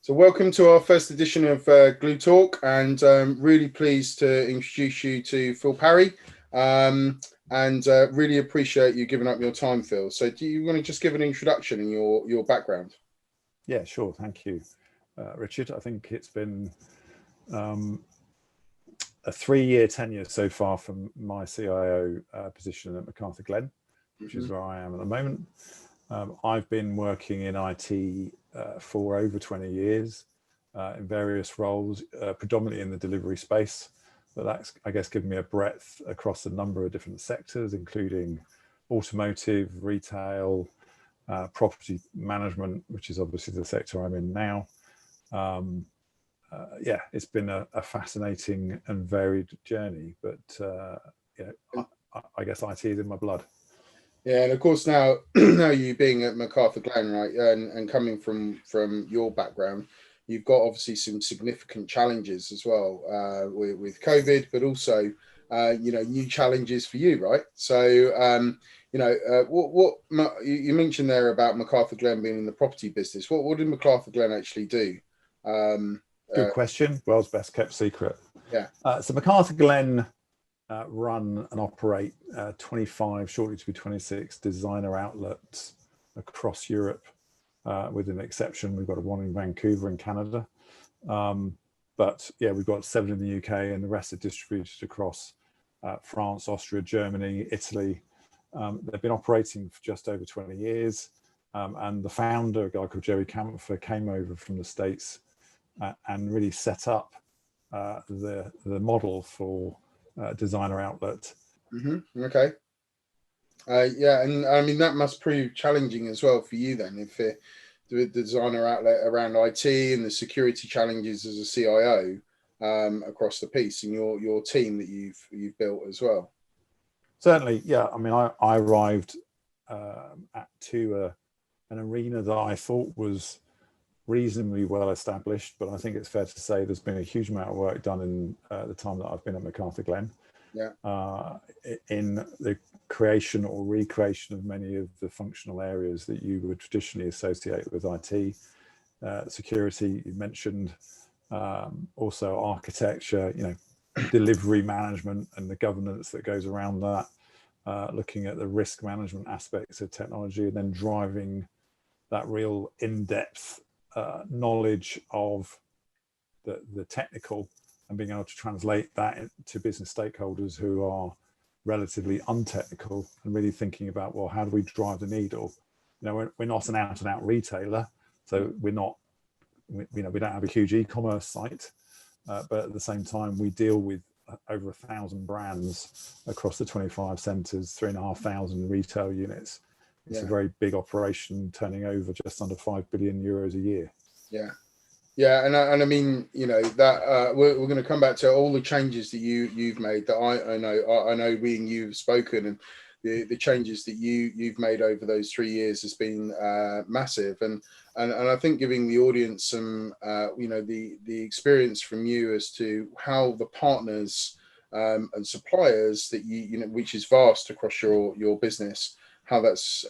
So welcome to our first edition of GluTalk, and really pleased to introduce you to Phil Parry, and really appreciate you giving up your time, Phil. So do you want to just give an introduction and your background? Yeah, sure. Thank you, Richard. I think it's been a 3-year tenure so far from my CIO position at McArthurGlen, which is where I am at the moment. I've been working in IT for over 20 years in various roles, predominantly in the delivery space. But that's, I guess, given me a breadth across a number of different sectors, including automotive, retail, property management, which is obviously the sector I'm in now. Yeah, it's been a fascinating and varied journey, but I guess IT is in my blood. Yeah, and of course now you being at McArthurGlen, right, and coming from your background, you've got obviously some significant challenges as well with COVID, but also new challenges for you, right? So what you mentioned there about McArthurGlen being in the property business. What did McArthurGlen actually do? Good question. World's best kept secret. Yeah. So McArthurGlen run and operate 25, shortly to be 26 designer outlets across Europe, with an exception. We've got one in Vancouver in Canada. But yeah, we've got 7 in the UK, and the rest are distributed across France, Austria, Germany, Italy. They've been operating for just over 20 years. And the founder, a guy called Jerry Campher, came over from the States and really set up the model for designer outlet. Okay. Yeah, and I mean that must prove challenging as well for you then, if the designer outlet around IT and the security challenges as a CIO across the piece, and your team that you've built as well. Certainly, yeah. I mean, I arrived to an arena that I thought was reasonably well established, but I think it's fair to say there's been a huge amount of work done in the time that I've been at McArthurGlen. Yeah. In the creation or recreation of many of the functional areas that you would traditionally associate with IT. Security, you mentioned, also architecture, delivery management and the governance that goes around that, looking at the risk management aspects of technology, and then driving that real in-depth knowledge of the technical, and being able to translate that into business stakeholders who are relatively untechnical, and really thinking about, well, how do we drive the needle? We're not an out-and-out retailer, so we don't have a huge e-commerce site, but at the same time we deal with over 1,000 brands across the 25 centres, 3,500 retail units. It's a very big operation, turning over just under 5 billion euros a year. Yeah, and I mean, that we're going to come back to all the changes that you've made. That I know being you've spoken, and the changes that you've made over those 3 years has been massive. And I think giving the audience some the experience from you as to how the partners and suppliers that which is vast across your business, how that's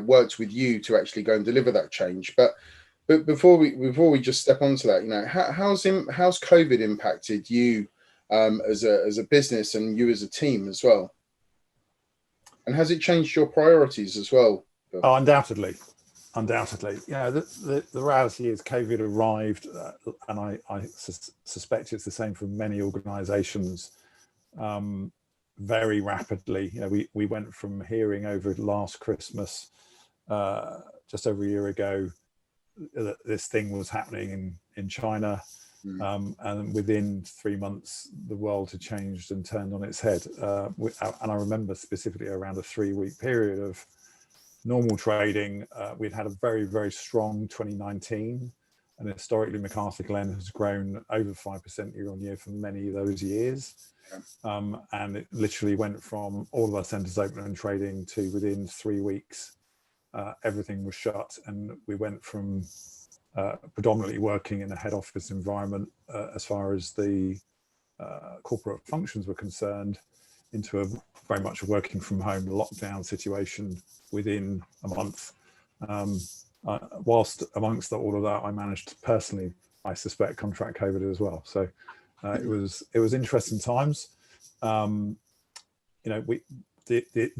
worked with you to actually go and deliver that change. But before we just step onto that, how's COVID impacted you as a business, and you as a team as well? And has it changed your priorities as well? Oh, undoubtedly. Yeah, the reality is COVID arrived, and I suspect it's the same for many organisations, very rapidly. We went from hearing over last Christmas, just over a year ago, that this thing was happening in China, and within 3 months the world had changed and turned on its head. And I remember specifically around a 3-week period of normal trading, we'd had a very, very strong 2019, and historically McArthurGlen has grown over 5% year on year for many of those years. And it literally went from all of our centres open and trading to within 3 weeks everything was shut, and we went from predominantly working in a head office environment as far as the corporate functions were concerned, into a very much working from home lockdown situation within a month. whilst amongst all of that, I managed to personally, I suspect, contract COVID as well. So it was interesting times. The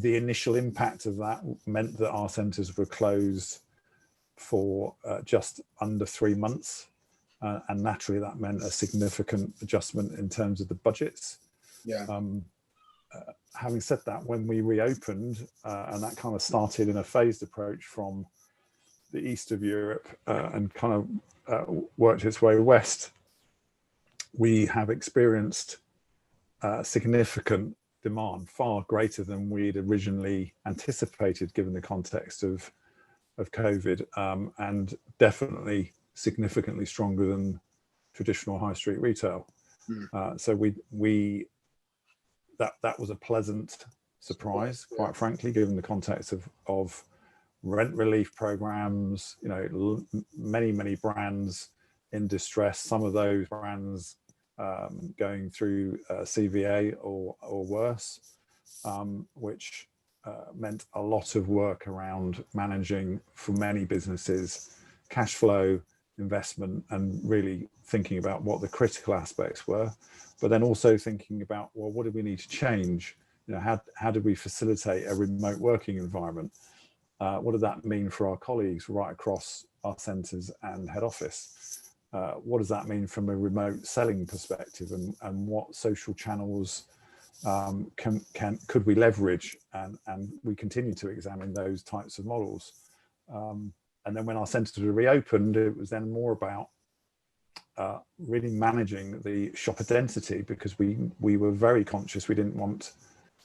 initial impact of that meant that our centres were closed for just under 3 months, and naturally that meant a significant adjustment in terms of the budgets. Yeah. Having said that, when we reopened, and that kind of started in a phased approach from the east of Europe and kind of worked its way west, we have experienced significant demand, far greater than we'd originally anticipated, given the context of COVID, and definitely significantly stronger than traditional high street retail. So that was a pleasant surprise, quite frankly, given the context of rent relief programs, many brands in distress, some of those brands going through CVA or worse, which meant a lot of work around managing, for many businesses, cash flow, investment, and really thinking about what the critical aspects were, but then also thinking about, well, what do we need to change? How do we facilitate a remote working environment? What does that mean for our colleagues right across our centres and head office? What does that mean from a remote selling perspective, and what social channels could we leverage? And we continue to examine those types of models. And then when our centres were reopened, it was then more about really managing the shopper density, because we were very conscious we didn't want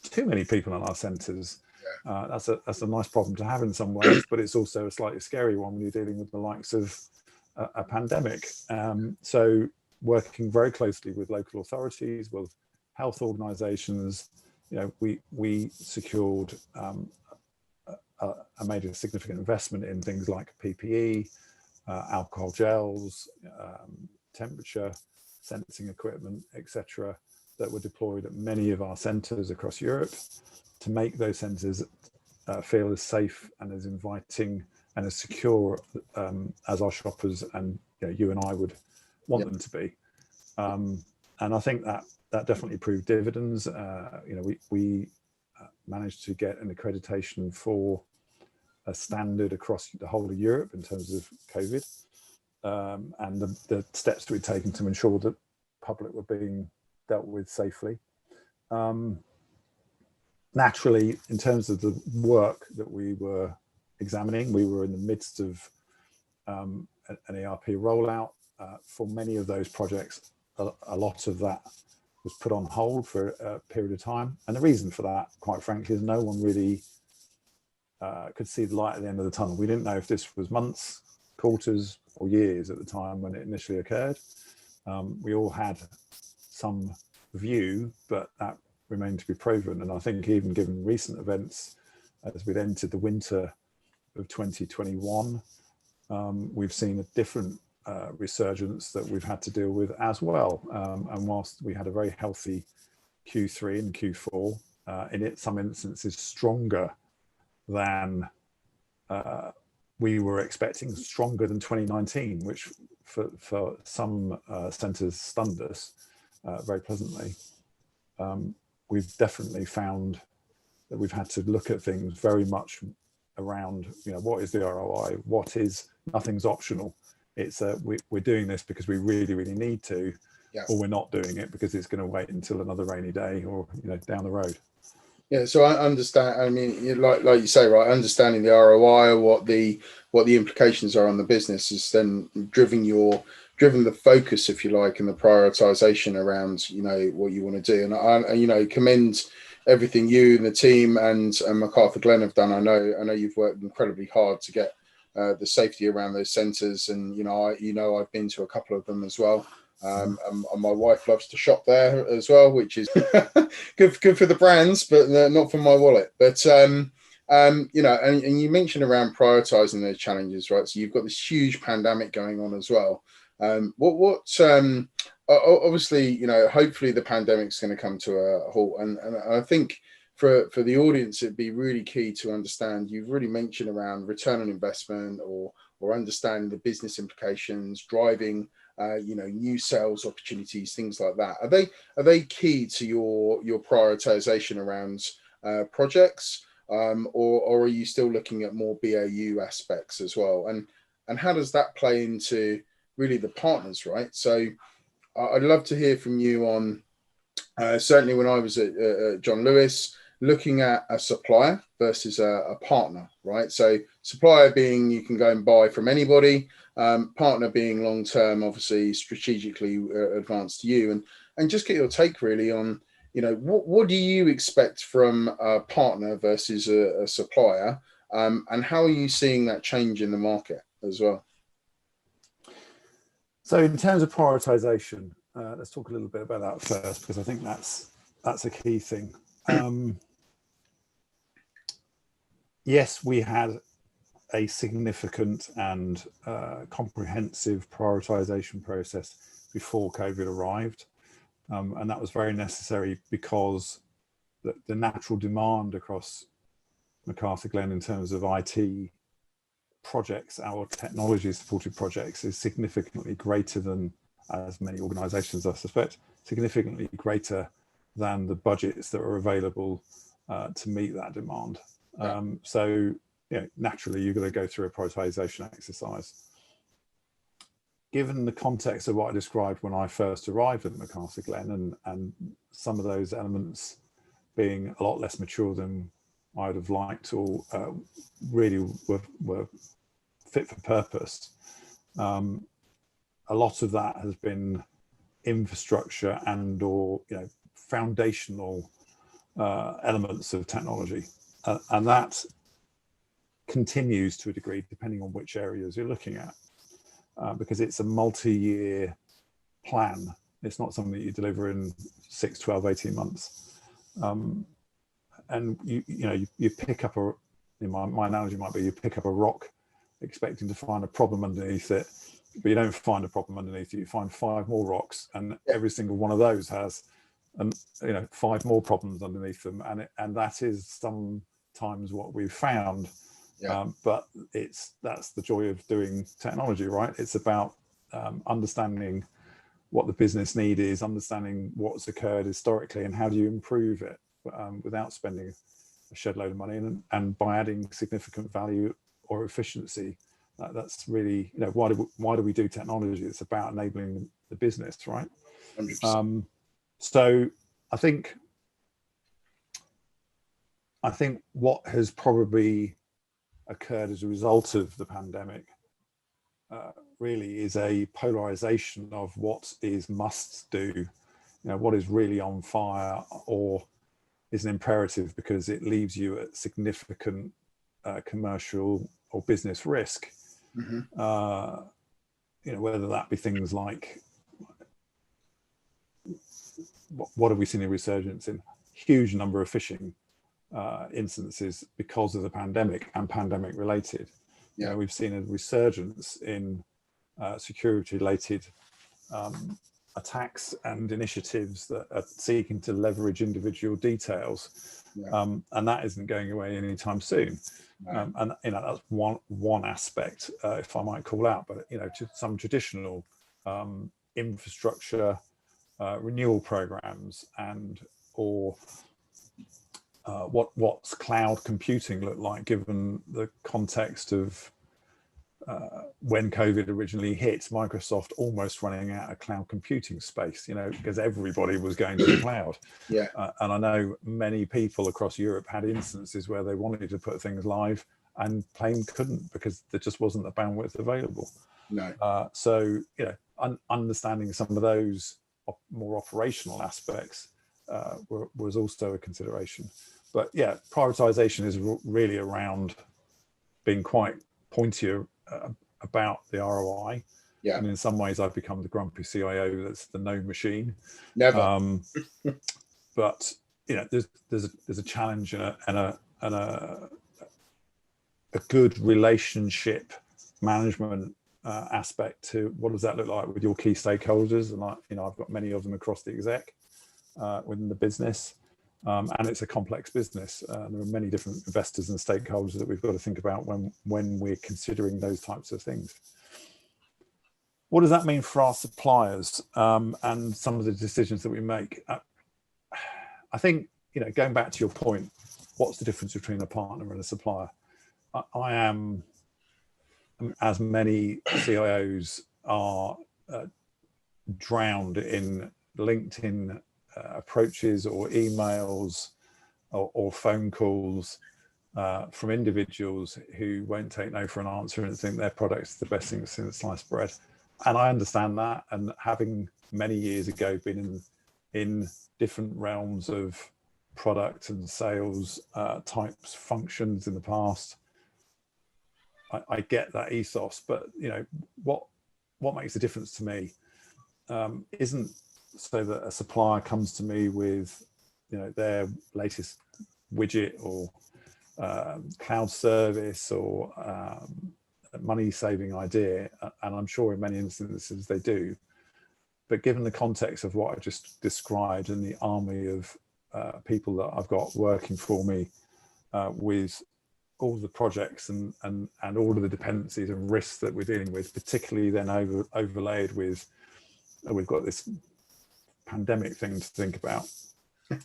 too many people in our centres. That's a nice problem to have in some ways, but it's also a slightly scary one when you're dealing with the likes of a pandemic. So working very closely with local authorities, with health organisations, we secured a major significant investment in things like PPE, alcohol gels, temperature sensing equipment, etc., that were deployed at many of our centres across Europe to make those centres feel as safe and as inviting and as secure as our shoppers and you and I would want them to be. And I think that definitely proved dividends. We managed to get an accreditation for a standard across the whole of Europe in terms of COVID, and the steps we'd taken to ensure that public were being dealt with safely. Naturally, in terms of the work that we were examining, we were in the midst of an ERP rollout. For many of those projects, a lot of that was put on hold for a period of time. And the reason for that, quite frankly, is no one really could see the light at the end of the tunnel. We didn't know if this was months, quarters, or years at the time when it initially occurred. We all had some view, but that remained to be proven. And I think even given recent events, as we'd entered the winter of 2021, we've seen a different resurgence that we've had to deal with as well. And whilst we had a very healthy Q3 and Q4, in some instances stronger than we were expecting, stronger than 2019, which for some centres stunned us very pleasantly. We've definitely found that we've had to look at things very much around, what is the ROI? Nothing's optional. It's we're doing this because we really, really need to, or we're not doing it because it's going to wait until another rainy day or down the road. Yeah, so I understand. I mean, like you say, right? Understanding the ROI or what the implications are on the business is then driven the focus, if you like, and the prioritization around what you want to do. And I commend everything you and the team and McArthurGlen have done. I know you've worked incredibly hard to get the safety around those centres, and I've been to a couple of them as well. And my wife loves to shop there as well, which is good for the brands, but not for my wallet. But and you mentioned around prioritizing those challenges, right? So you've got this huge pandemic going on as well. Obviously, hopefully the pandemic's going to come to a halt, and I think for the audience, it'd be really key to understand. You've really mentioned around return on investment or understanding the business implications, driving new sales opportunities, things like that. Are they key to your prioritization around projects, or are you still looking at more BAU aspects as well? And how does that play into really the partners, right? So I'd love to hear from you on certainly when I was at John Lewis, looking at a supplier versus a partner, right? So supplier being you can go and buy from anybody, partner being long-term, obviously strategically advanced to you, and just get your take really on, what do you expect from a partner versus a supplier, and how are you seeing that change in the market as well? So in terms of prioritization, let's talk a little bit about that first, because I think that's a key thing. Yes, we had a significant and comprehensive prioritization process before COVID arrived, and that was very necessary because the natural demand across McArthurGlen in terms of IT projects, our technology supported projects, is significantly greater than, as many organizations I suspect, significantly greater than the budgets that are available to meet that demand. So naturally you're going to go through a prioritization exercise. Given the context of what I described when I first arrived at McArthurGlen, and some of those elements being a lot less mature than I would have liked, or really were fit for purpose, a lot of that has been infrastructure and or foundational elements of technology, and that continues to a degree depending on which areas you're looking at, because it's a multi-year plan. It's not something that you deliver in 6, 12, 18 months. And you pick up my analogy might be you pick up a rock expecting to find a problem underneath it, but you don't find a problem underneath it. You find 5 more rocks, and every single one of those has 5 more problems underneath them, and that is sometimes what we've found. But that's the joy of doing technology, right? It's about understanding what the business need is, understanding what's occurred historically, and how do you improve it without spending a shed load of money, and by adding significant value or efficiency. That's really, why do we do technology? It's about enabling the business, right? 100%. So I think what has probably occurred as a result of the pandemic really is a polarization of what is must do, what is really on fire or is an imperative because it leaves you at significant commercial or business risk. Whether that be things like, what have we seen a resurgence in? Huge number of phishing instances because of the pandemic and pandemic related. We've seen a resurgence in security related attacks and initiatives that are seeking to leverage individual details, and that isn't going away anytime soon. And that's one aspect, if I might call out, but to some traditional infrastructure renewal programs and or what's cloud computing look like, given the context of when COVID originally hit, Microsoft almost running out of cloud computing space, because everybody was going to the cloud. And I know many people across Europe had instances where they wanted to put things live and plain couldn't because there just wasn't the bandwidth available. So understanding some of those more operational aspects was also a consideration. But prioritization is really around being quite pointy about the ROI. And in some ways I've become the grumpy CIO that's the no machine. Never. But there's a challenge and a good relationship management aspect to what does that look like with your key stakeholders, and I've got many of them across the exec within the business, And it's a complex business. There are many different investors and stakeholders that we've got to think about when we're considering those types of things. What does that mean for our suppliers and some of the decisions that we make? I think, going back to your point, what's the difference between a partner and a supplier? I am, as many CIOs are, drowned in LinkedIn approaches or emails or phone calls from individuals who won't take no for an answer and think their product's the best thing since sliced bread. And I understand that, and having many years ago been in different realms of product and sales types functions in the past, I get that ethos. But what makes a difference to me isn't so that a supplier comes to me with their latest widget or cloud service or money saving idea, and I'm sure in many instances they do, but given the context of what I just described and the army of people that I've got working for me with all the projects and all of the dependencies and risks that we're dealing with, particularly then overlaid with we've got this pandemic thing to think about.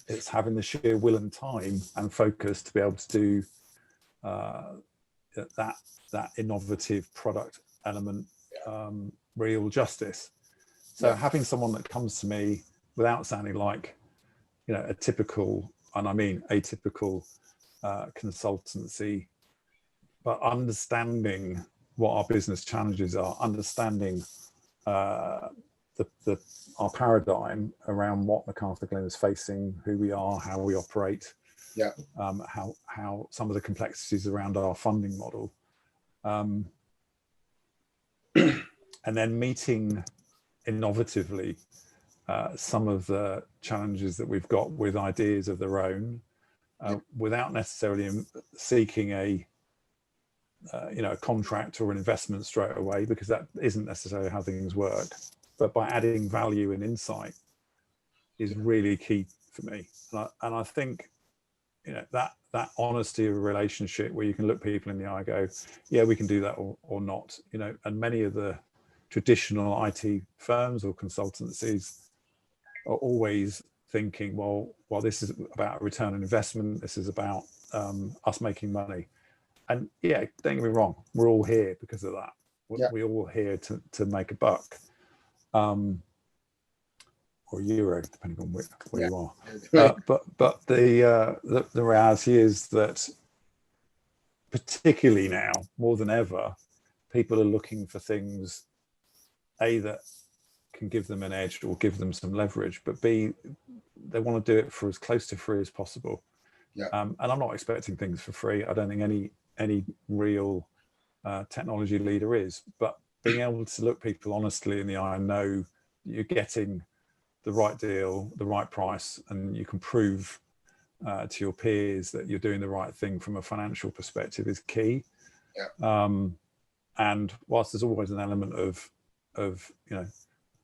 It's having the sheer will and time and focus to be able to do that innovative product element real justice. So having someone that comes to me without sounding like a typical, and I mean atypical consultancy, but understanding what our business challenges are, understanding our paradigm around what McArthurGlen is facing, who we are, how we operate, how some of the complexities around our funding model, and then meeting innovatively some of the challenges that we've got with ideas of their own, without necessarily seeking a contract or an investment straight away, because that isn't necessarily how things work. But by adding value and insight is really key for me. And I think, that honesty of a relationship where you can look people in the eye and go, yeah, we can do that or not, and many of the traditional IT firms or consultancies are always thinking, well, this is about a return on investment. This is about us making money. And yeah, don't get me wrong, we're all here because of that. We're all here to make a buck. Or euro, depending on where you are. But the reality is that, particularly now more than ever, people are looking for things A, that can give them an edge or give them some leverage, but B, they want to do it for as close to free as possible. And I'm not expecting things for free. I don't think any real technology leader is, but being able to look people honestly in the eye and know you're getting the right deal, the right price, and you can prove to your peers that you're doing the right thing from a financial perspective is key. And whilst there's always an element of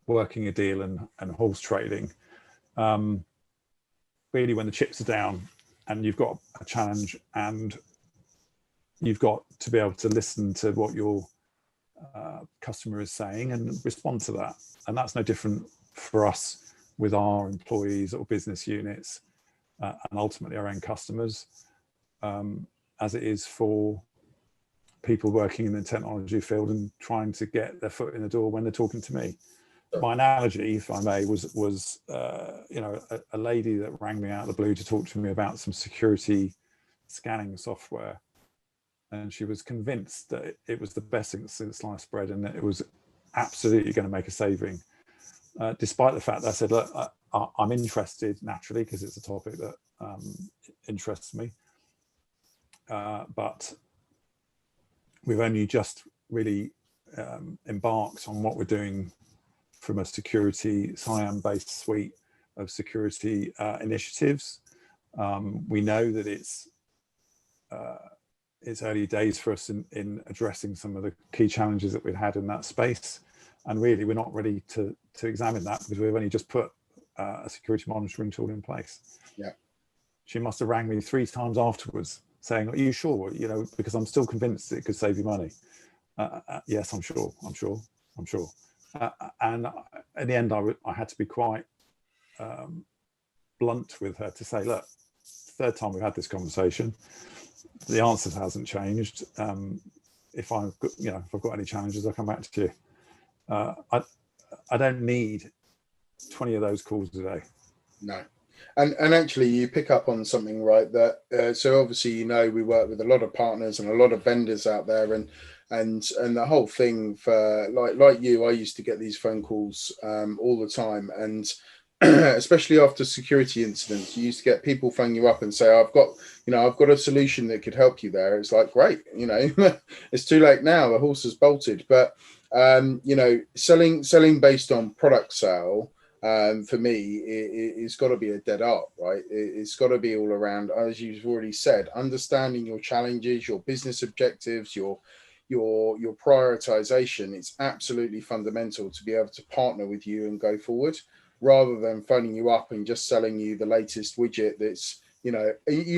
working a deal and horse trading, really when the chips are down and you've got a challenge and you've got to be able to listen to what your customer is saying and respond to that. And that's no different for us with our employees or business units and ultimately our own customers, as it is for people working in the technology field and trying to get their foot in the door when they're talking to me. My analogy, if I may, was a lady that rang me out of the blue to talk to me about some security scanning software. And she was convinced that it was the best thing since sliced bread and that it was absolutely going to make a saving. Despite the fact that I said, look, I'm interested naturally because it's a topic that interests me. But we've only just really embarked on what we're doing from a security SIAM-based suite of security initiatives. We know that it's early days for us in addressing some of the key challenges that we've had in that space. And really, we're not ready to examine that because we've only just put a security monitoring tool in place. she must have rang me 3 times afterwards saying, are you sure? You know, because I'm still convinced it could save you money. Yes, I'm sure. And in the end, I had to be quite blunt with her to say, look, third time we've had this conversation, the answer hasn't changed. If I've got any challenges, I'll come back to you. I don't need 20 of those calls a day. No. And actually, you pick up on something, right? That so obviously, you know, we work with a lot of partners and a lot of vendors out there, and the whole thing for like you, I used to get these phone calls all the time, and especially after security incidents, you used to get people phone you up and say, I've got a solution that could help you there. It's like, great, you know, it's too late now. The horse has bolted. But you know, selling based on product sale. For me, it's got to be a dead art, right? It's got to be all around, as you've already said, understanding your challenges, your business objectives, your prioritization. It's absolutely fundamental to be able to partner with you and go forward, rather than phoning you up and just selling you the latest widget. That's, you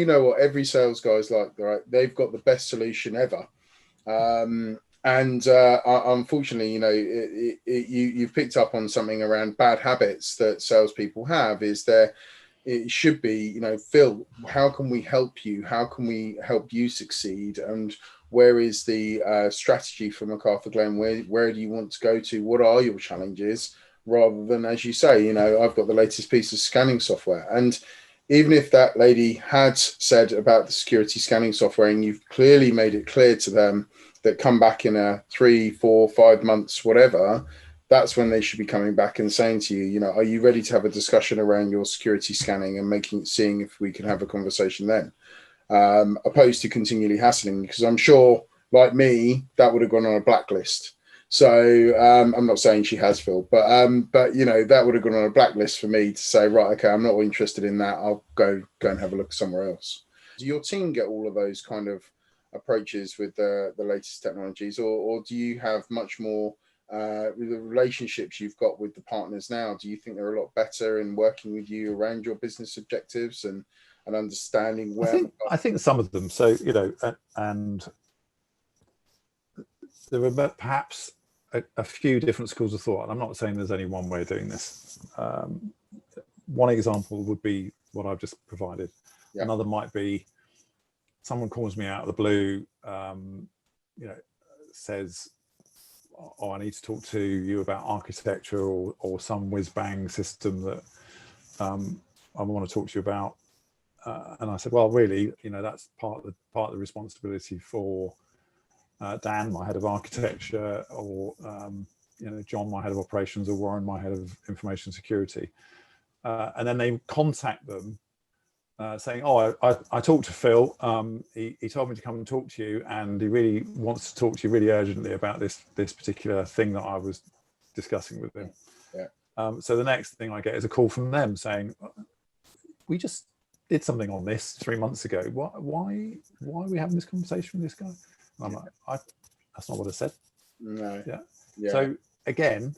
know what every sales guy's like, right? They've got the best solution ever. And unfortunately, you know, you've picked up on something around bad habits that salespeople have. It should be, you know, Phil, how can we help you? How can we help you succeed? And where is the strategy for McArthurGlen? Where do you want to go to? What are your challenges? Rather than, as you say, you know, I've got the latest piece of scanning software. And even if that lady had said about the security scanning software, and you've clearly made it clear to them that come back in a 3, 4, 5 months, whatever, that's when they should be coming back and saying to you, you know, are you ready to have a discussion around your security scanning and seeing if we can have a conversation then, opposed to continually hassling, because I'm sure, like me, that would have gone on a blacklist. So I'm not saying she has, Phil, but you know, that would have gone on a blacklist for me to say, right, okay, I'm not interested in that. I'll go and have a look somewhere else. Do your team get all of those kind of approaches with the latest technologies, or do you have much more with the relationships you've got with the partners now? Do you think they're a lot better in working with you around your business objectives and understanding where? I think some of them. So, you know, and there are perhaps a few different schools of thought, and I'm not saying there's only one way of doing this. One example would be what I've just provided. Yeah. Another might be someone calls me out of the blue, you know, says, oh, I need to talk to you about architecture or some whiz-bang system that I want to talk to you about. And I said, well, really, you know, that's part of the responsibility for Dan, my head of architecture, or you know, John, my head of operations, or Warren, my head of information security. And then they contact them saying, oh, I talked to Phil. He told me to come and talk to you, and he really wants to talk to you really urgently about this particular thing that I was discussing with him. Yeah. So the next thing I get is a call from them saying, we just did something on this 3 months ago. Why are we having this conversation with this guy? And I'm like, that's not what I said. No. Yeah. So again,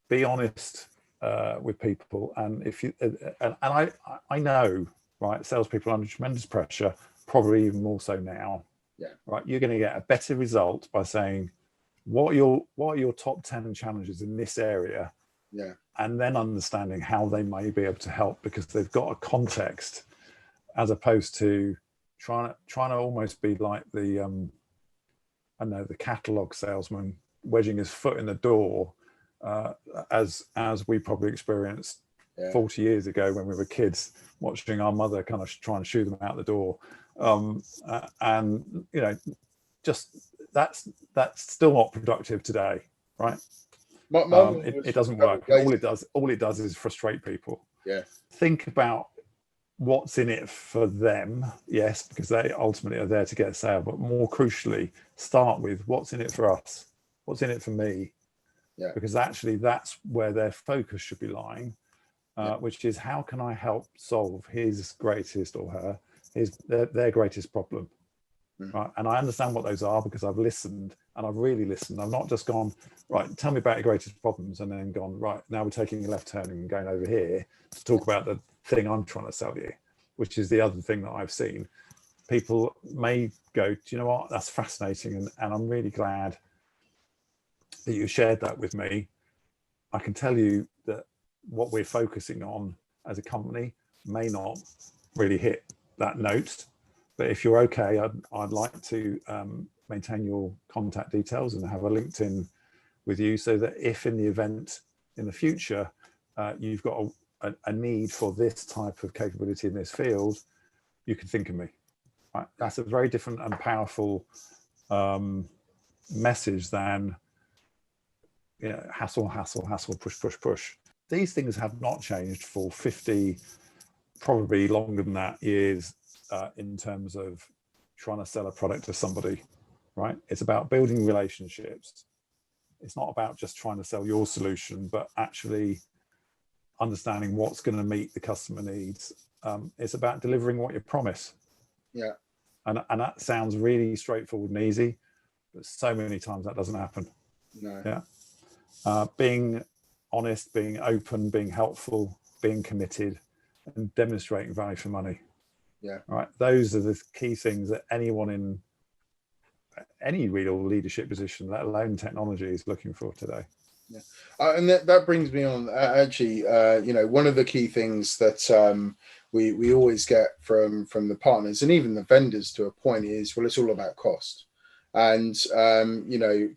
be honest with people, and if you and I know, right, salespeople are under tremendous pressure, probably even more so now. Yeah. Right. You're going to get a better result by saying, what are your top 10 challenges in this area? Yeah. And then understanding how they may be able to help, because they've got a context, as opposed to trying to almost be like the I don't know, the catalog salesman wedging his foot in the door, as we probably experienced 40 years ago when we were kids, watching our mother kind of try and shoo them out the door. And you know, just that's still not productive today, right? It doesn't work. All it does is frustrate people. Yeah. Think about what's in it for them, yes, because they ultimately are there to get a sale, but more crucially, start with what's in it for us, what's in it for me. Yeah. Because actually that's where their focus should be lying, which is, how can I help solve his greatest, or their greatest problem. Right. And I understand what those are, because I've listened, and I've really listened. I've not just gone, right, tell me about your greatest problems, and then gone, right, now we're taking a left turn and going over here to talk about the thing I'm trying to sell you. which is the other thing that I've seen. People may go, do you know what, that's fascinating, and I'm really glad that you shared that with me. I can tell you that what we're focusing on as a company may not really hit that note, but if you're okay, I'd like to maintain your contact details and have a LinkedIn with you, so that if in the event in the future you've got a need for this type of capability in this field, you can think of me. Right? That's a very different and powerful message than, you know, hassle, hassle, hassle, push, push, push. These things have not changed for 50, probably longer than that, years in terms of trying to sell a product to somebody, right? It's about building relationships. It's not about just trying to sell your solution, but actually understanding what's going to meet the customer needs. It's about delivering what you promise. Yeah. And that sounds really straightforward and easy, but so many times that doesn't happen. No. Yeah. Being honest, being open, being helpful, being committed, and demonstrating value for money. Yeah. All right. Those are the key things that anyone in any real leadership position, let alone technology, is looking for today. Yeah. And that brings me on, actually, you know, one of the key things that we always get from the partners and even the vendors to a point is, well, it's all about cost. And, you know,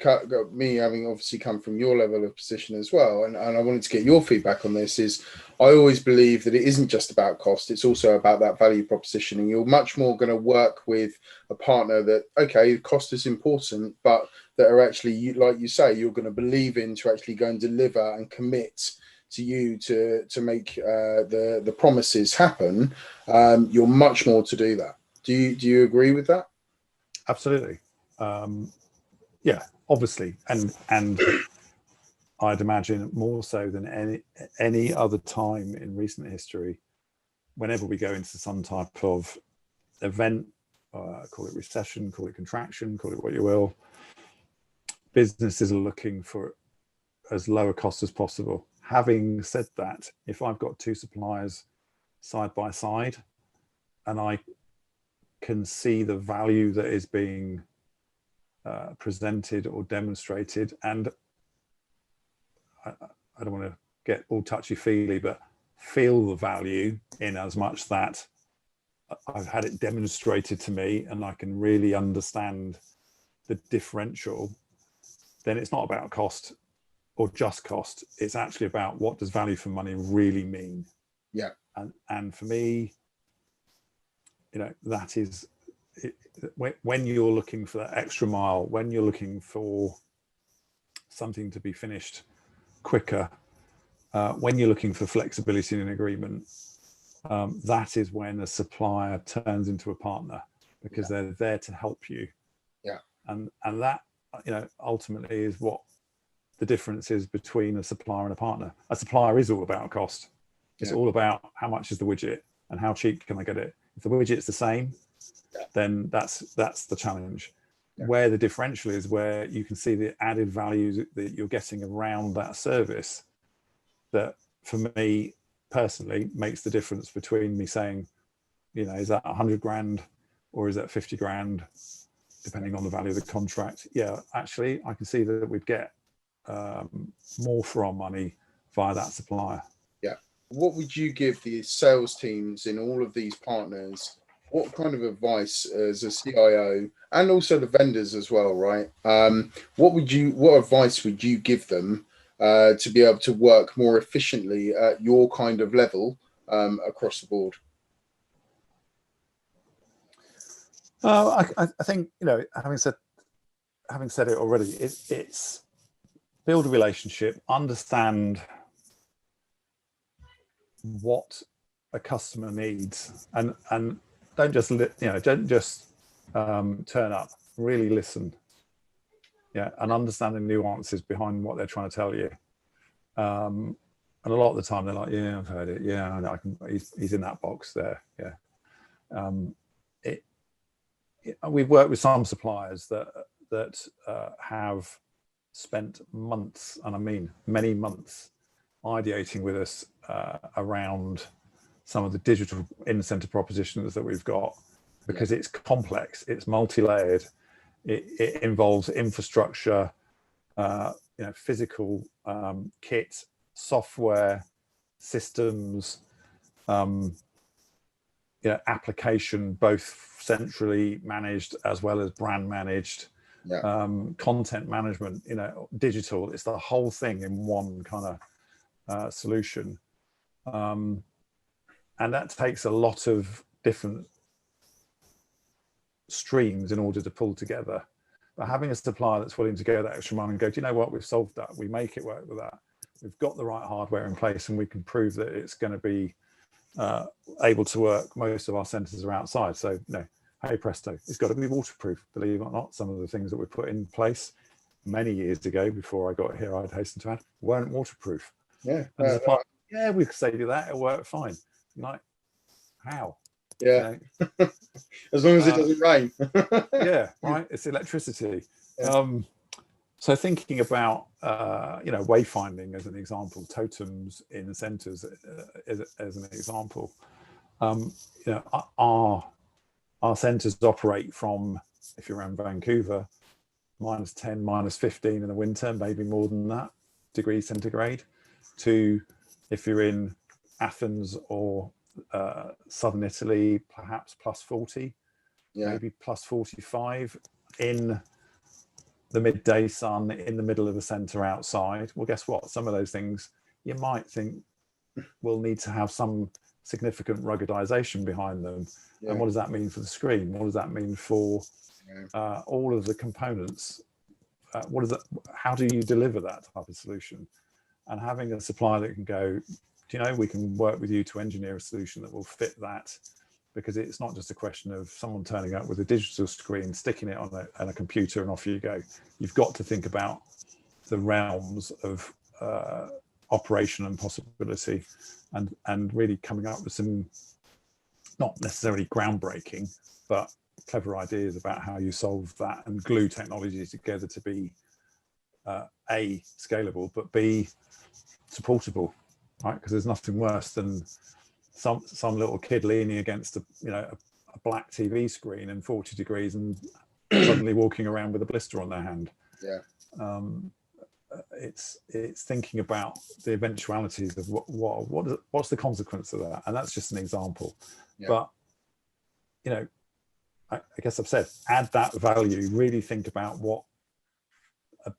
me having obviously come from your level of position as well, and I wanted to get your feedback on this, is I always believe that it isn't just about cost, it's also about that value proposition. And you're much more going to work with a partner that, okay, cost is important, but that are actually, like you say, you're going to believe in to actually go and deliver and commit to you to make the promises happen. You're much more to do that. Do you agree with that? Absolutely. Yeah, obviously, and I'd imagine more so than any other time in recent history, whenever we go into some type of event, call it recession, call it contraction, call it what you will, businesses are looking for as low a cost as possible. Having said that, if I've got two suppliers side by side and I can see the value that is being presented or demonstrated, and I don't want to get all touchy-feely, but feel the value in as much that I've had it demonstrated to me and I can really understand the differential, then it's not about cost or just cost. It's actually about, what does value for money really mean? Yeah. And for me, you know, that is when you're looking for that extra mile, when you're looking for something to be finished quicker, when you're looking for flexibility in an agreement, that is when a supplier turns into a partner, because they're there to help you. Yeah. And that, you know, ultimately is what the difference is between a supplier and a partner. A supplier is all about cost. It's all about how much is the widget and how cheap can I get it. If the widget's the same, then that's the challenge. Where the differential is, where you can see the added value that you're getting around that service, that for me personally makes the difference between me saying, you know, is that 100 grand or is that 50 grand, depending on the value of the contract. Yeah, actually, I can see that we'd get more for our money via that supplier. Yeah. What would you give the sales teams in all of these partners? What kind of advice as a CIO, and also the vendors as well, right? What advice would you give them to be able to work more efficiently at your kind of level across the board? I think, you know, having said it already, it's build a relationship, understand what a customer needs, and don't just turn up. Really listen, and understand the nuances behind what they're trying to tell you. And a lot of the time they're like, "Yeah, I've heard it. Yeah, I can. He's in that box there." Yeah. We've worked with some suppliers that have spent months, and I mean many months, ideating with us around some of the digital in-center propositions that we've got, because it's complex, it's multi-layered, it involves infrastructure, physical kit, software, systems, application, both centrally managed as well as brand managed, content management, digital. It's the whole thing in one kind of solution. And that takes a lot of different streams in order to pull together. But having a supplier that's willing to go that extra mile and go, do you know what, we've solved that, we make it work with that, we've got the right hardware in place, and we can prove that it's going to be able to work. Most of our centres are outside, so hey presto, it's got to be waterproof. Believe it or not, some of the things that we put in place many years ago, before I got here, I'd hasten to add, weren't waterproof. And the supplier, we could say to that, it'll work fine. Like, how? As long as it doesn't rain. Right, it's electricity. So thinking about wayfinding as an example, totems in the centres as an example, our centres operate from, if you're around Vancouver, -10, -15 in the winter, maybe more than that, degrees centigrade, to if you're in Athens or southern Italy, perhaps +40, maybe +45 in the midday sun in the middle of the centre outside. Well, guess what? Some of those things you might think will need to have some significant ruggedization behind them. And what does that mean for the screen? What does that mean for all of the components? How do you deliver that type of solution? And having a supplier that can go, we can work with you to engineer a solution that will fit that, because it's not just a question of someone turning up with a digital screen, sticking it on a computer, and off you go. You've got to think about the realms of operation and possibility, and really coming up with some, not necessarily groundbreaking, but clever ideas about how you solve that and glue technologies together to be A, scalable, but B, supportable, right? Because there's nothing worse than some little kid leaning against a black TV screen in 40 degrees and suddenly walking around with a blister on their hand. It's thinking about the eventualities of what's the consequence of that, and that's just an example. But I guess I've said, add that value, really think about what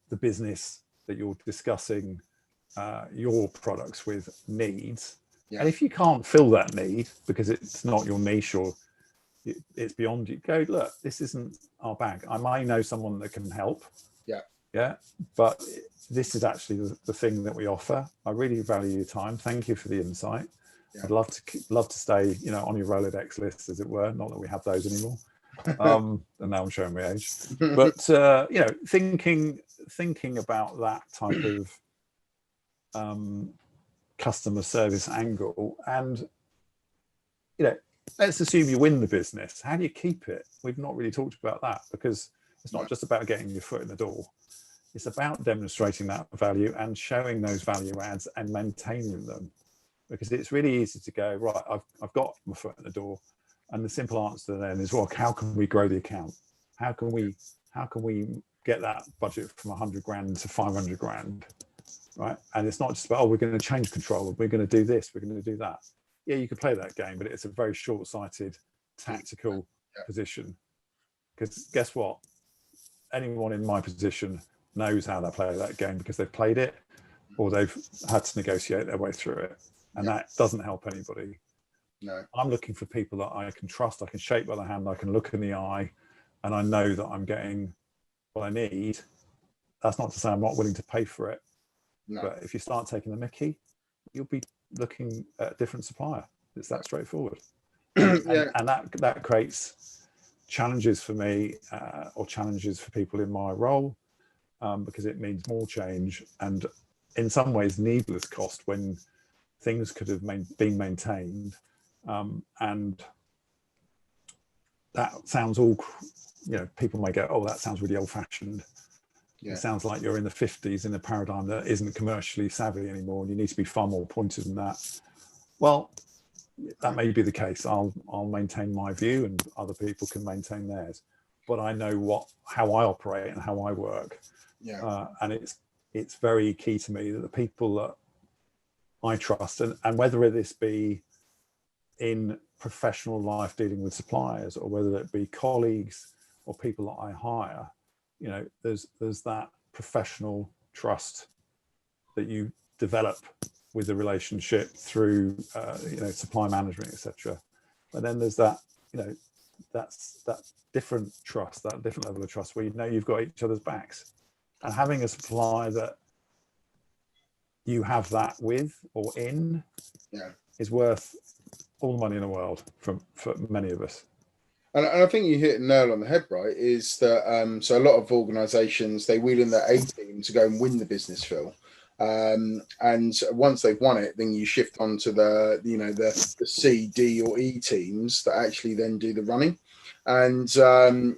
the business that you're discussing your products with needs. And if you can't fill that need because it's not your niche or it's beyond you, go, look, this isn't our bag. I might know someone that can help. But this is actually the thing that we offer. I really value your time. Thank you for the insight. I'd love to stay, on your Rolodex list, as it were. Not that we have those anymore. And now I'm showing my age. But thinking about that type of customer service angle, and let's assume you win the business. How do you keep it? We've not really talked about that, because it's not just about getting your foot in the door. It's about demonstrating that value and showing those value adds and maintaining them, because it's really easy to go, right, I've got my foot in the door, and the simple answer then is, well, how can we grow the account? How can we get that budget from 100 grand to 500 grand? Right? And it's not just about, we're going to change control, we're going to do this, we're going to do that. Yeah, you could play that game, but it's a very short-sighted tactical position. Because guess what? Anyone in my position knows how they play that game, because they've played it or they've had to negotiate their way through it. And that doesn't help anybody. I'm looking for people that I can trust, I can shake by the hand, I can look in the eye, and I know that I'm getting what I need. That's not to say I'm not willing to pay for it. But if you start taking the mickey, you'll be looking at a different supplier. It's that straightforward. And that creates challenges for me, or challenges for people in my role, because it means more change and in some ways needless cost when things could have been maintained. And that sounds all, people may go, oh, that sounds really old-fashioned. It sounds like you're in the 50s in a paradigm that isn't commercially savvy anymore, and you need to be far more pointed than that. Well, that may be the case. I'll maintain my view, and other people can maintain theirs. But I know how I operate and how I work. Yeah. And it's very key to me that the people that I trust, and whether this be in professional life dealing with suppliers, or whether it be colleagues or people that I hire, you know, there's that professional trust that you develop with the relationship through you know, supply management, etc. But then there's that, you know, that's that different trust, that different level of trust where you know you've got each other's backs, and having a supplier that you have that with or in, yeah, is worth all the money in the world for many of us. And I think you hit a nail on the head, right? Is that so a lot of organisations, they wheel in their A team to go and win the business, Phil. And once they've won it, then you shift on to the, you know, the C, D, or E teams that actually then do the running. And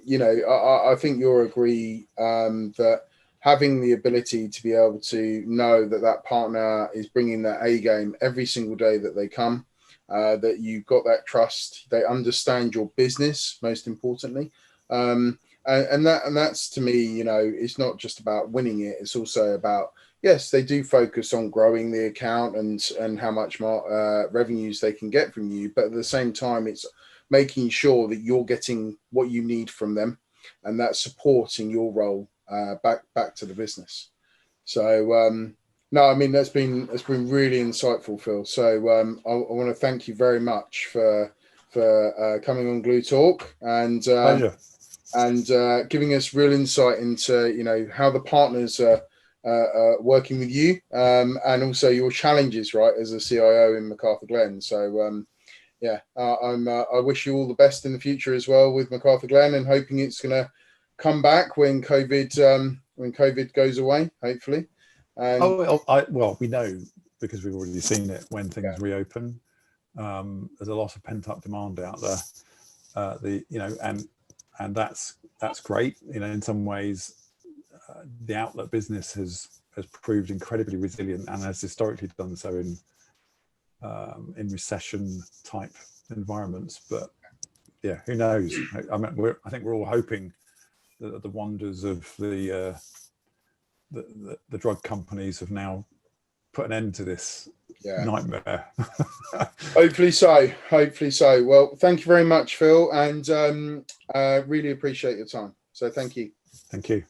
you know, I think you'll agree that having the ability to be able to know that that partner is bringing their A game every single day that they come, that you've got that trust, they understand your business, most importantly. And that's, to me, you know, it's not just about winning it, it's also about, yes, they do focus on growing the account and how much more revenues they can get from you, but at the same time, it's making sure that you're getting what you need from them, and that's supporting your role back to the business. So no, I mean, that's been really insightful, Phil. So I want to thank you very much for coming on GluTalk and giving us real insight into, you know, how the partners are working with you, and also your challenges, right, as a CIO in McArthurGlen. So yeah, I wish you all the best in the future as well with McArthurGlen, and hoping it's going to come back when COVID goes away, hopefully. Well, we know, because we've already seen it, when things reopen, there's a lot of pent-up demand out there. You know, and that's great. You know, in some ways, the outlet business has proved incredibly resilient, and has historically done so in recession type environments. But yeah, who knows? I mean, I think we're all hoping that the wonders of the drug companies have now put an end to this nightmare. Hopefully so. Well, thank you very much, Phil, and really appreciate your time. So thank you. Thank you.